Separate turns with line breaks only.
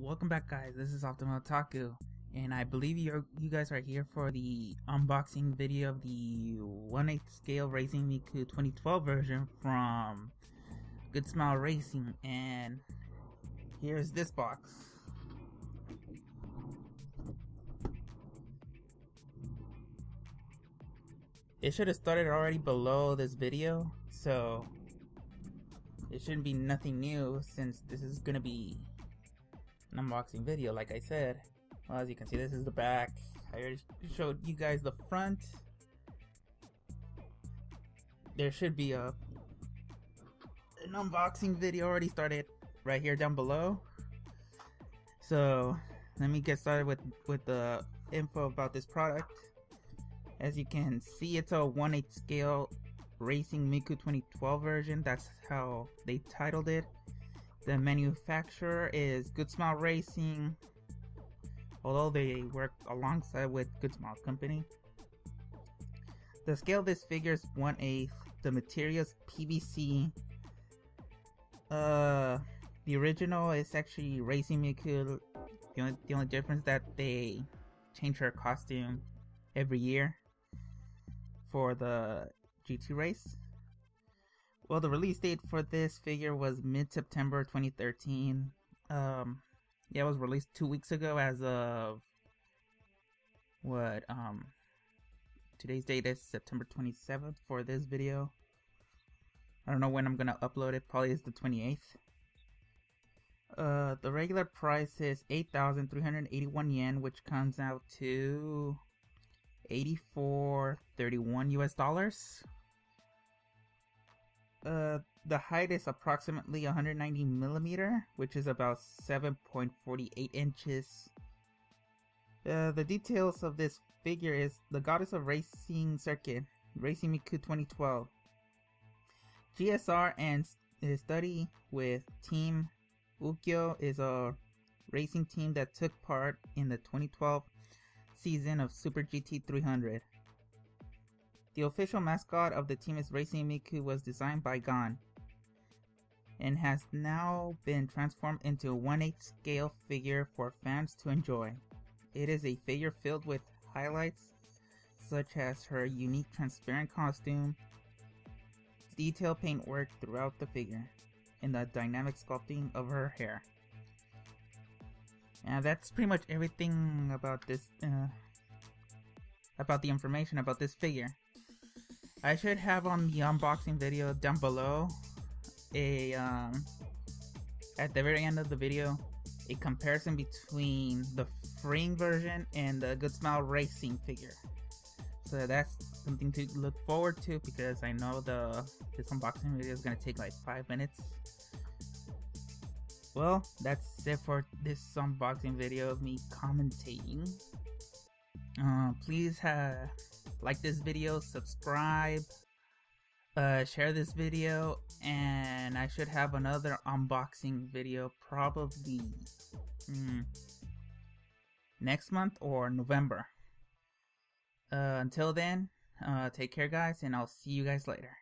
Welcome back, guys. This is Otaku, and I believe you guys are here for the unboxing video of the 1/8 scale Racing Miku 2012 version from Good Smile Racing. And here's this box. It should have started already below this video, so it shouldn't be nothing new since this is gonna be an unboxing video, like I said. Well, as you can see, this is the back. I already showed you guys the front. There should be an unboxing video already started right here down below. So let me get started with the info about this product. As you can see, it's a 1/8 scale Racing Miku 2012 version. That's how they titled it. The manufacturer is Good Smile Racing, although they work alongside with Good Smile Company. The scale of this figure is 1/8. The material is PVC. The original is actually Racing Miku. The only difference that they change her costume every year for the GT race. Well, the release date for this figure was mid-September 2013. Yeah, it was released 2 weeks ago as of what, today's date is September 27th for this video. I don't know when I'm gonna upload it, probably is the 28th. The regular price is 8,381 yen, which comes out to $84.31 US. The height is approximately 190 millimeter, which is about 7.48 inches. The details of this figure is the Goddess of Racing Circuit, Racing Miku 2012. GSR and study with Team Ukyo is a racing team that took part in the 2012 season of Super GT 300. The official mascot of the team is Racing Miku, was designed by Gon and has now been transformed into a 1/8 scale figure for fans to enjoy. It is a figure filled with highlights such as her unique transparent costume, detailed paintwork throughout the figure, and the dynamic sculpting of her hair. And that's pretty much everything about this, about the information about this figure. I should have on the unboxing video down below at the very end of the video, a comparison between the freeing version and the Good Smile Racing figure. So that's something to look forward to, because I know this unboxing video is gonna take like 5 minutes. Well, that's it for this unboxing video of me commentating. Please like this video, subscribe, share this video, and I should have another unboxing video probably next month or November. Until then, take care, guys, and I'll see you guys later.